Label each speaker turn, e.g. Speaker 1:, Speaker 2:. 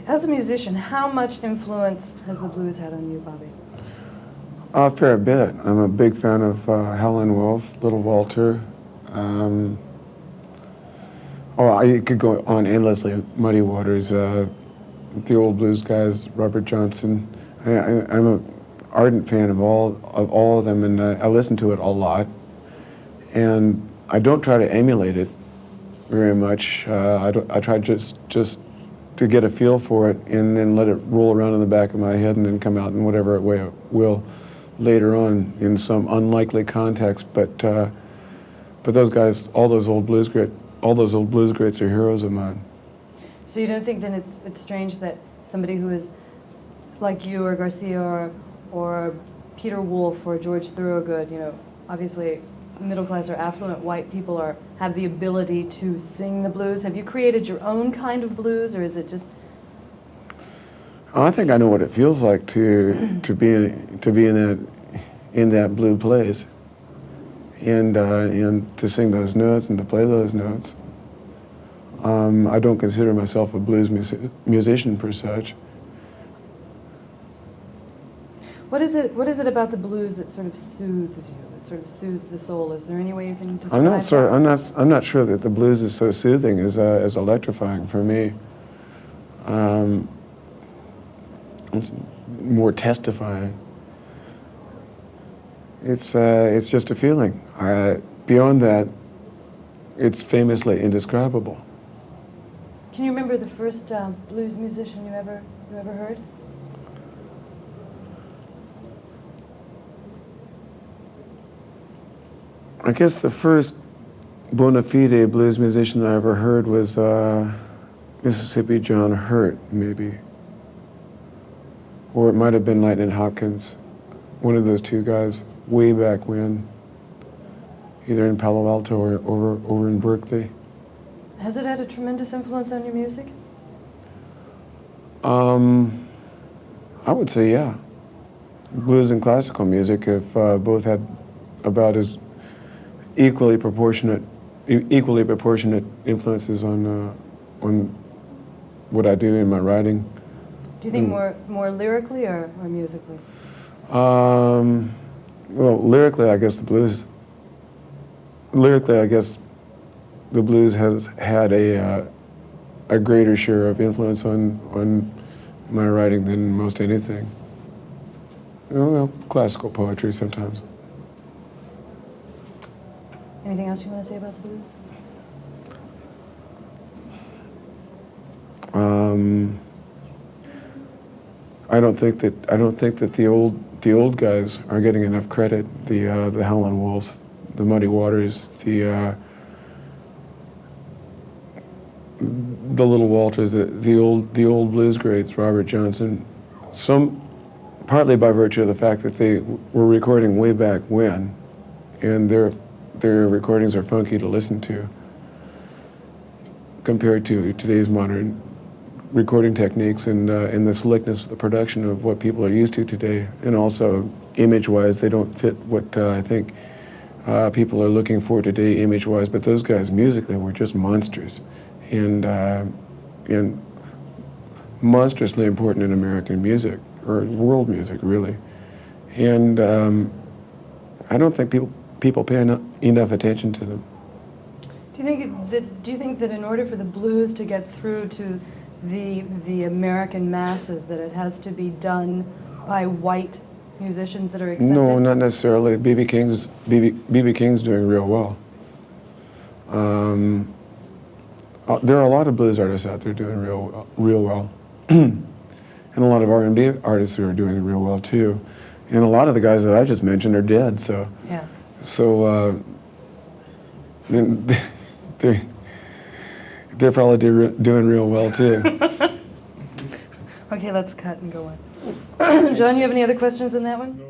Speaker 1: As a musician, how much influence has the blues had on you, Bobby?
Speaker 2: A fair bit. I'm a big fan of Howlin' Wolf, Little Walter. I could go on endlessly. Muddy Waters, the old blues guys, Robert Johnson. I'm an ardent fan of all of them, and I listen to it a lot. And I don't try to emulate it very much. I try just to get a feel for it, and then let it roll around in the back of my head, and then come out in whatever way it will later on in some unlikely context. But those guys, all those old blues greats are heroes of mine.
Speaker 1: So you don't think then it's strange that somebody who is like you or Garcia or Peter Wolf or George Thorogood, you know, obviously middle class or affluent white people have the ability to sing the blues. Have you created your own kind of blues, or is it just?
Speaker 2: I think I know what it feels like to be in that blue place, and to sing those notes and to play those notes. I don't consider myself a blues musician per such.
Speaker 1: What is it about the blues that sort of soothes you? That sort of soothes the soul? Is there any way you can describe that?
Speaker 2: I'm not sure that the blues is so soothing as electrifying for me. It's more testifying. It's just a feeling. Beyond that, it's famously indescribable.
Speaker 1: Can you remember the first blues musician you ever heard?
Speaker 2: I guess the first bona fide blues musician I ever heard was Mississippi John Hurt, maybe. Or it might have been Lightnin' Hopkins, one of those two guys, way back when, either in Palo Alto or over in Berkeley.
Speaker 1: Has it had a tremendous influence on your music?
Speaker 2: I would say yeah. Blues and classical music have both had about as equally proportionate influences on what I do in my writing.
Speaker 1: Do you think more lyrically or musically?
Speaker 2: Well, lyrically, I guess the blues. Lyrically, I guess the blues has had a greater share of influence on my writing than most anything. Well, classical poetry sometimes.
Speaker 1: Anything else you want to say about the blues?
Speaker 2: I don't think that the old guys are getting enough credit. The Howlin' Wolves, the Muddy Waters, the Little Walters, the old blues greats, Robert Johnson. Partly by virtue of the fact that they were recording way back when, and their recordings are funky to listen to compared to today's modern recording techniques and the slickness of the production of what people are used to today. And also, image-wise, they don't fit what I think people are looking for today, image-wise. But those guys, musically, were just monsters, and monstrously important in American music, or world music, really. And I don't think people pay enough attention to them.
Speaker 1: Do you think that in order for the blues to get through to the American masses, that it has to be done by white musicians that are accepted?
Speaker 2: No, not necessarily. B.B. King's doing real well. There are a lot of blues artists out there doing real well, and a lot of R&B artists who are doing real well too. And a lot of the guys that I just mentioned are dead. So
Speaker 1: yeah.
Speaker 2: So they're probably doing real well too.
Speaker 1: Okay, let's cut and go on. John, you have any other questions on that one?